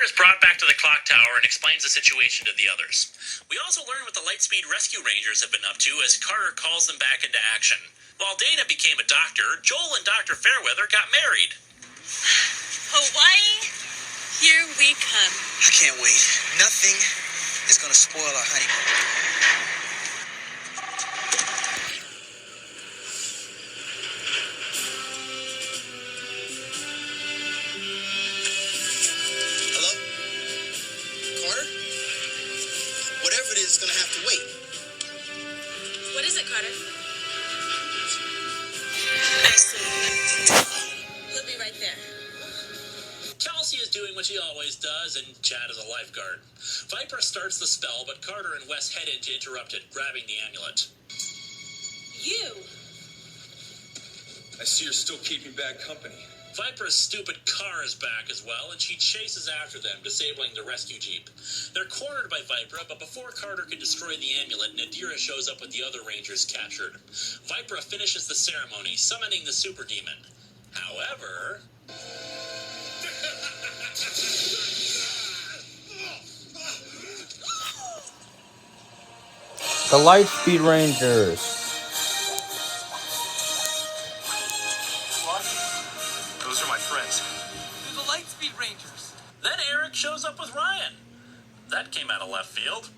is brought back to the clock tower and explains the situation to the others. We also learn what the Lightspeed Rescue Rangers have been up to as Carter calls them back into action. While Dana became a doctor, Joel and Dr. Fairweather got married. Hawaii, here we come. I can't wait. Nothing is going to spoil our honeymoon. It's going to have to wait. What is it, Carter? Excellent. He'll be right there. Kelsey is doing what she always does, and Chad is a lifeguard. Viper starts the spell, but Carter and Wes head in to interrupt it, grabbing the amulet. You? I see you're still keeping bad company. Viper's stupid car is back as well, and she chases after them, disabling the rescue jeep. They're cornered by Viper, but before Carter can destroy the amulet, Nadira shows up with the other Rangers captured. Viper finishes the ceremony, summoning the super demon. However... The Lightspeed Rangers. Those are my friends. They're the Lightspeed Rangers. Then Eric shows up with Ryan. That came out of left field.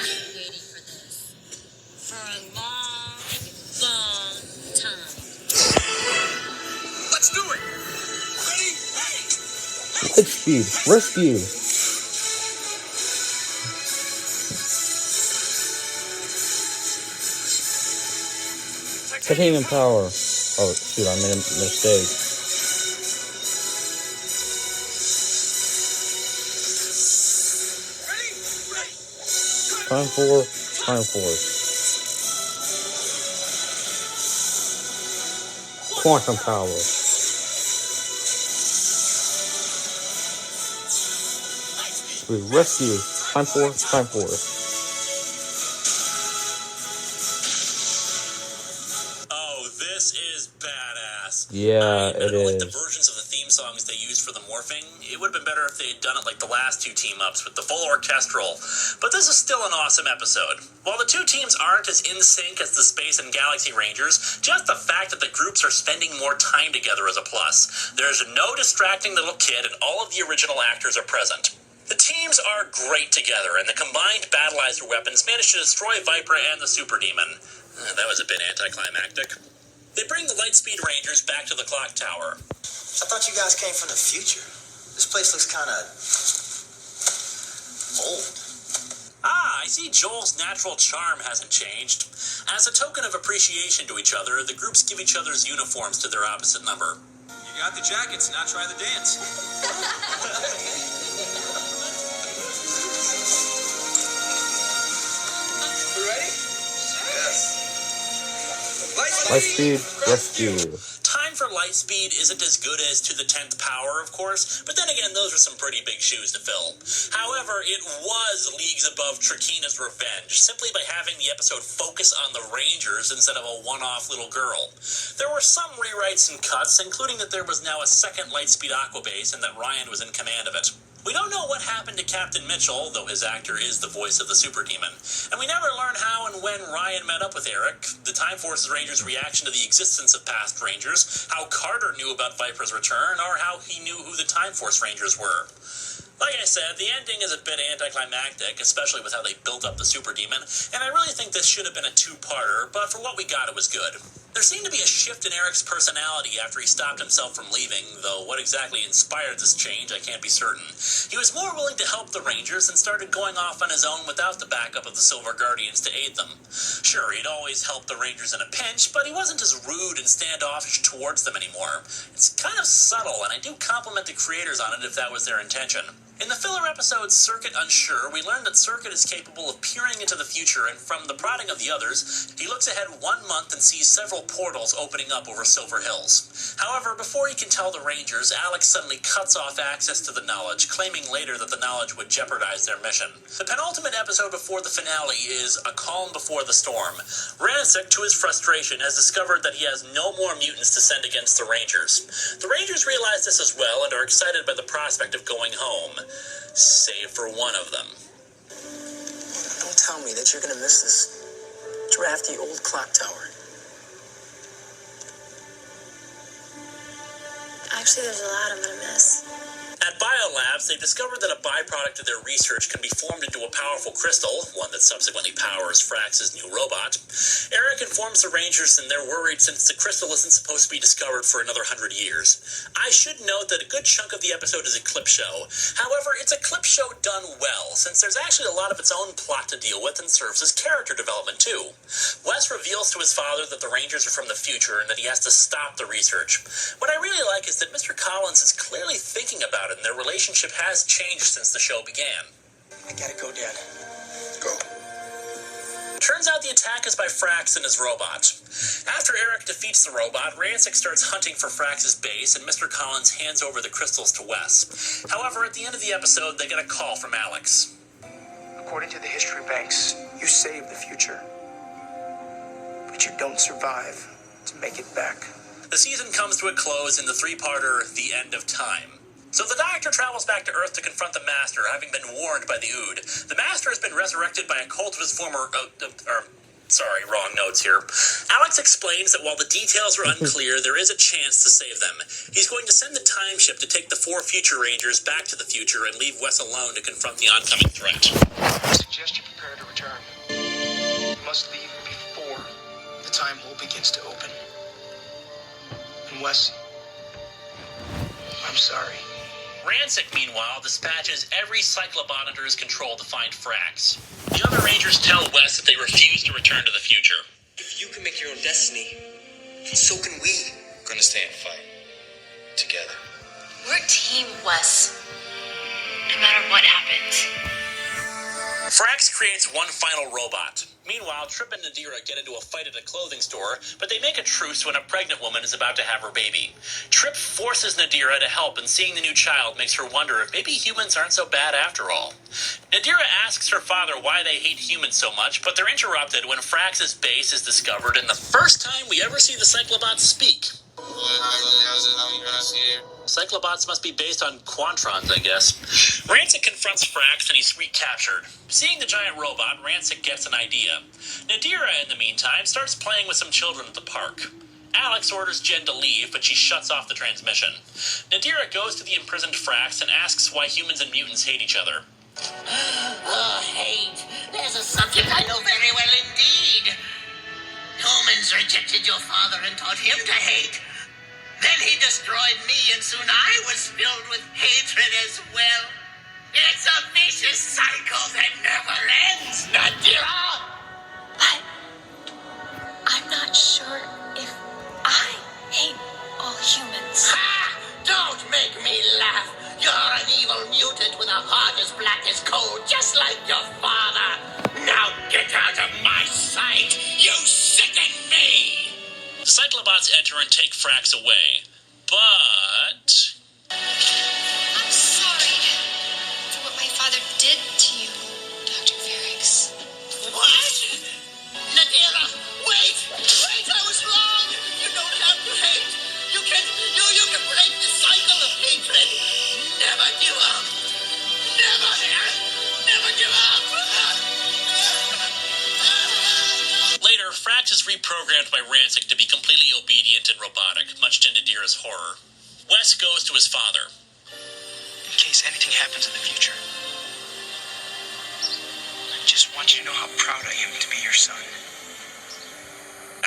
Waiting for this for a long, long time. Let's do it! Lightspeed Rescue. Titanium power. Oh shoot, I made a mistake. Time Force. Quantum power. We rescue. Time Force. Oh, this is badass. Yeah, I it don't like the is. versions of the theme songs they used for the morphing. It would have been better if they had done it like the last two team-ups with the full orchestral. But this is still an awesome episode. While the two teams aren't as in sync as the Space and Galaxy Rangers, just the fact that the groups are spending more time together is a plus. There's no distracting little kid, and all of the original actors are present. The teams are great together, and the combined battleizer weapons manage to destroy Viper and the Super Demon. That was a bit anticlimactic. They bring the Lightspeed Rangers back to the clock tower. I thought you guys came from the future. This place looks kind of old. Ah, I see Joel's natural charm hasn't changed. As a token of appreciation to each other, the groups give each other's uniforms to their opposite number. You got the jackets, now try the dance. You ready? Yes. Lightspeed Rescue. Time for Lightspeed isn't as good as To the 10th Power, of course, but then again, those are some pretty big shoes to fill. However, it was leagues above Trakina's revenge, simply by having the episode focus on the Rangers instead of a one-off little girl. There were some rewrites and cuts, including that there was now a second Lightspeed Aquabase and that Ryan was in command of it. We don't know what happened to Captain Mitchell, though his actor is the voice of the Super Demon. And we never learn how and when Ryan met up with Eric, the Time Forces Rangers' reaction to the existence of past Rangers, how Carter knew about Viper's return, or how he knew who the Time Force Rangers were. Like I said, the ending is a bit anticlimactic, especially with how they built up the Super Demon, and I really think this should have been a two-parter, but for what we got, it was good. There seemed to be a shift in Eric's personality after he stopped himself from leaving, though what exactly inspired this change, I can't be certain. He was more willing to help the Rangers and started going off on his own without the backup of the Silver Guardians to aid them. Sure, he'd always helped the Rangers in a pinch, but he wasn't as rude and standoffish towards them anymore. It's kind of subtle, and I do compliment the creators on it if that was their intention. In the filler episode Circuit Unsure, we learn that Circuit is capable of peering into the future, and from the prodding of the others, he looks ahead 1 month and sees several portals opening up over Silver Hills. However, before he can tell the Rangers, Alex suddenly cuts off access to the knowledge, claiming later that the knowledge would jeopardize their mission. The penultimate episode before the finale is A Calm Before the Storm. Rancic, to his frustration, has discovered that he has no more mutants to send against the Rangers. The Rangers realize this as well and are excited by the prospect of going home. Save for one of them. Don't tell me that you're gonna miss this drafty old clock tower. Actually, there's a lot I'm gonna miss. At Biolabs, they've discovered that a byproduct of their research can be formed into a powerful crystal, one that subsequently powers Frax's new robot. Eric informs the Rangers and they're worried since the crystal isn't supposed to be discovered for another 100 years. I should note that a good chunk of the episode is a clip show. However, it's a clip show done well, since there's actually a lot of its own plot to deal with and serves as character development too. Wes reveals to his father that the Rangers are from the future and that he has to stop the research. What I really like is that Mr. Collins is clearly thinking about it, and their relationship has changed since the show began. I gotta go, Dad. Go. Turns out the attack is by Frax and his robot. After Eric defeats the robot, Rancic starts hunting for Frax's base, and Mr. Collins hands over the crystals to Wes. However, at the end of the episode, they get a call from Alex. According to the history banks, you save the future, but you don't survive to make it back. The season comes to a close in the three-parter, The End of Time. So the Doctor travels back to Earth to confront the Master, having been warned by the Ood. The Master has been resurrected by a cult of his former... sorry, wrong notes here. Alex explains that while the details are unclear, there is a chance to save them. He's going to send the time ship to take the 4 future Rangers back to the future and leave Wes alone to confront the oncoming threat. I suggest you prepare to return. You must leave before the time hole begins to open. And Wes, I'm sorry. Rancic, meanwhile, dispatches every Cyclobot under his control to find Frax. The other Rangers tell Wes that they refuse to return to the future. If you can make your own destiny, so can we. We're gonna stay and fight. Together. We're team, Wes. No matter what happens. Frax creates one final robot. Meanwhile, Trip and Nadira get into a fight at a clothing store, but they make a truce when a pregnant woman is about to have her baby. Trip forces Nadira to help, and seeing the new child makes her wonder if maybe humans aren't so bad after all. Nadira asks her father why they hate humans so much, but they're interrupted when Frax's base is discovered, and the first time we ever see the Cyclobots speak. Cyclobots must be based on Quantrons, I guess. Rancic confronts Frax and he's recaptured. Seeing the giant robot, Rancic gets an idea. Nadira, in the meantime, starts playing with some children at the park. Alex orders Jen to leave, but she shuts off the transmission. Nadira goes to the imprisoned Frax and asks why humans and mutants hate each other. Oh, hate. There's a subject I know very well indeed. Humans rejected your father and taught him to hate. Then he destroyed me, and soon I was filled with hatred as well. It's a vicious cycle that never ends, Nadira! I'm not sure if I hate all humans. Ha! Don't make me laugh. You're an evil mutant with a heart as black as coal, just like your father. Now get out of my sight. You sicken me! The Cyclobots enter and take Frax away, but... I'm sorry for what my father did to you, Dr. Ferrix. What? Nadira, wait! Wait, I was wrong! You don't have to hate. You can break the cycle of hatred. Never give up. Never give up. Later, Frax is reprogrammed by Rancic to be completely obedient and robotic, much to Nadira's horror. Wes goes to his father. In case anything happens in the future, I just want you to know how proud I am to be your son.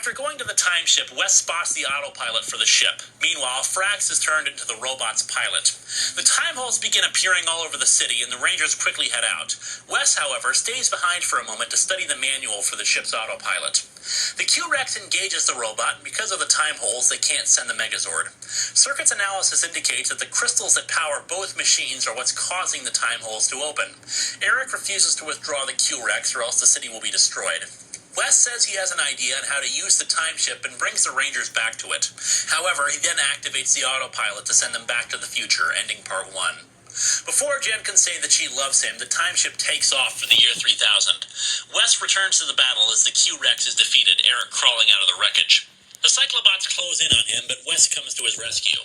After going to the time ship, Wes spots the autopilot for the ship. Meanwhile, Frax is turned into the robot's pilot. The time holes begin appearing all over the city, and the Rangers quickly head out. Wes, however, stays behind for a moment to study the manual for the ship's autopilot. The Q-Rex engages the robot, and because of the time holes, they can't send the Megazord. Circuits analysis indicates that the crystals that power both machines are what's causing the time holes to open. Eric refuses to withdraw the Q-Rex, or else the city will be destroyed. Wes says he has an idea on how to use the time ship and brings the Rangers back to it. However, he then activates the autopilot to send them back to the future, ending part 1. Before Jen can say that she loves him, the time ship takes off for the year 3000. Wes returns to the battle as the Q-Rex is defeated, Eric crawling out of the wreckage. The Cyclobots close in on him, but Wes comes to his rescue.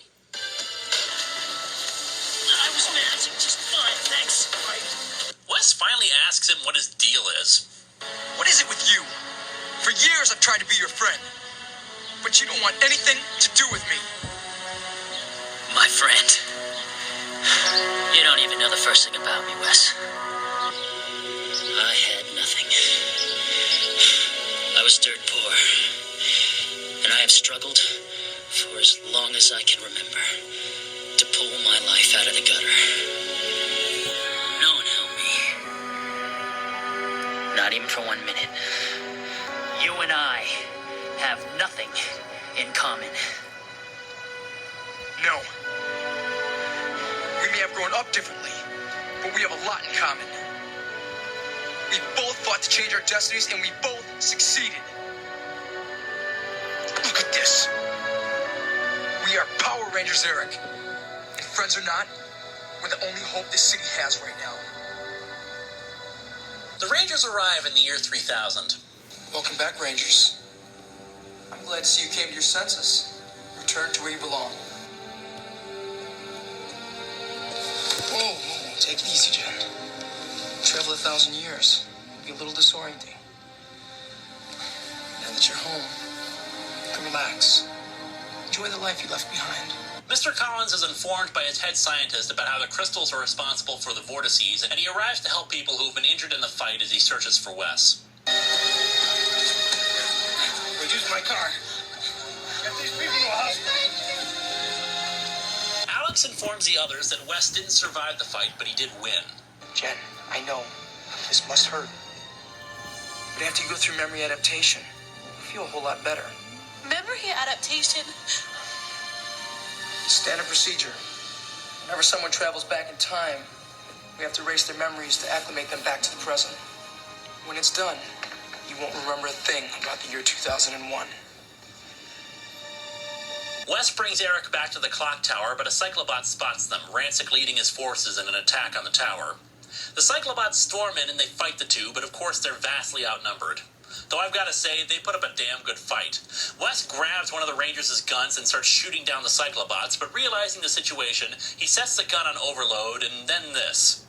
I was managing just fine, thanks. Wes finally asks him what his deal is. What is it with you? For years I've tried to be your friend, but you don't want anything to do with me. My friend. You don't even know the first thing about me, Wes. I had nothing. I was dirt poor. And I have struggled for as long as I can remember to pull my life out of the gutter. No one helped me. Not even for 1 minute. You and I have nothing in common. No. We may have grown up differently, but we have a lot in common. We both fought to change our destinies, and we both succeeded. Look at this. We are Power Rangers, Eric. And friends or not, we're the only hope this city has right now. The Rangers arrive in the year 3000. Welcome back, Rangers. I'm glad to see you came to your senses. Return to where you belong. Whoa, take it easy, Jen. Travel 1,000 years. It'll be a little disorienting. Now that you're home, you can relax. Enjoy the life you left behind. Mr. Collins is informed by his head scientist about how the crystals are responsible for the vortices, and he arrives to help people who've been injured in the fight as he searches for Wes. Reduce my car. Get these people to a hospital. Alex informs the others that Wes didn't survive the fight, but he did win. Jen, I know. This must hurt. But after you go through memory adaptation, you'll feel a whole lot better. Memory adaptation? Standard procedure. Whenever someone travels back in time, we have to erase their memories to acclimate them back to the present. When it's done, you won't remember a thing about the year 2001. Wes brings Eric back to the clock tower, but a Cyclobot spots them, Rancic leading his forces in an attack on the tower. The Cyclobots storm in and they fight the two, but of course they're vastly outnumbered. Though I've got to say, they put up a damn good fight. Wes grabs one of the Rangers' guns and starts shooting down the Cyclobots, but realizing the situation, he sets the gun on overload, and then this.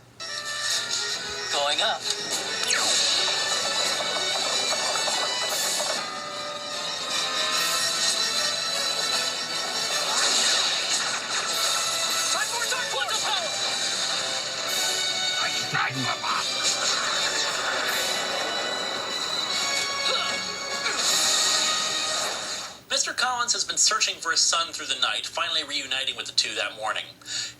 Going up. Mr. Collins has been searching for his son through the night, finally reuniting with the two that morning.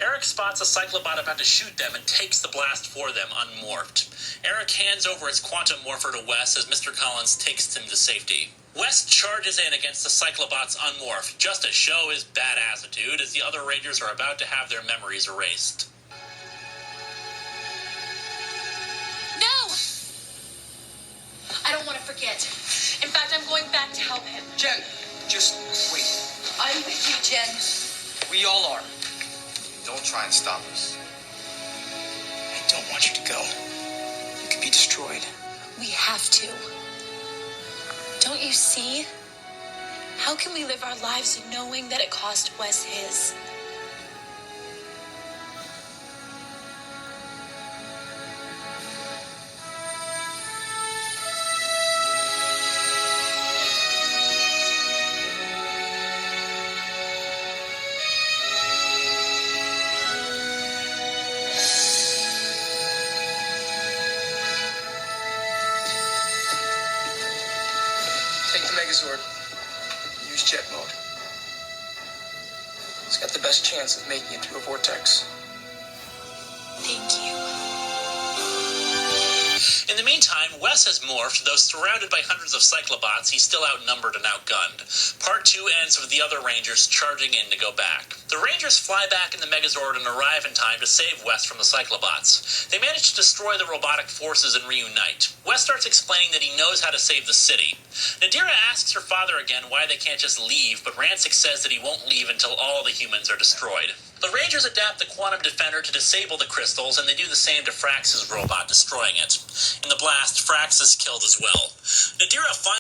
Eric spots a Cyclobot about to shoot them and takes the blast for them, unmorphed. Eric hands over his quantum morpher to Wes as Mr. Collins takes him to safety. Wes charges in against the Cyclobots unmorphed, just to show his bad attitude as the other Rangers are about to have their memories erased. No! I don't want to forget. In fact, I'm going back to help him. Jen, just wait. I'm with you, Jen. We all are. Don't try and stop us. I don't want you to go. You could be destroyed. We have to. Don't you see? How can we live our lives knowing that it cost Wes his? Take the Megazord. jet mode. It's got the best chance of making it through a vortex. Thank you. In the meantime, Wes has morphed, though surrounded by hundreds of Cyclobots, he's still outnumbered and outgunned. Part 2 ends with the other Rangers charging in to go back. The Rangers fly back in the Megazord and arrive in time to save Wes from the Cyclobots. They manage to destroy the robotic forces and reunite. Wes starts explaining that he knows how to save the city. Nadira asks her father again why they can't just leave, but Rancic says that he won't leave until all the humans are destroyed. The Rangers adapt the Quantum Defender to disable the crystals, and they do the same to Frax's robot, destroying it. In the blast, Frax is killed as well. Nadira finds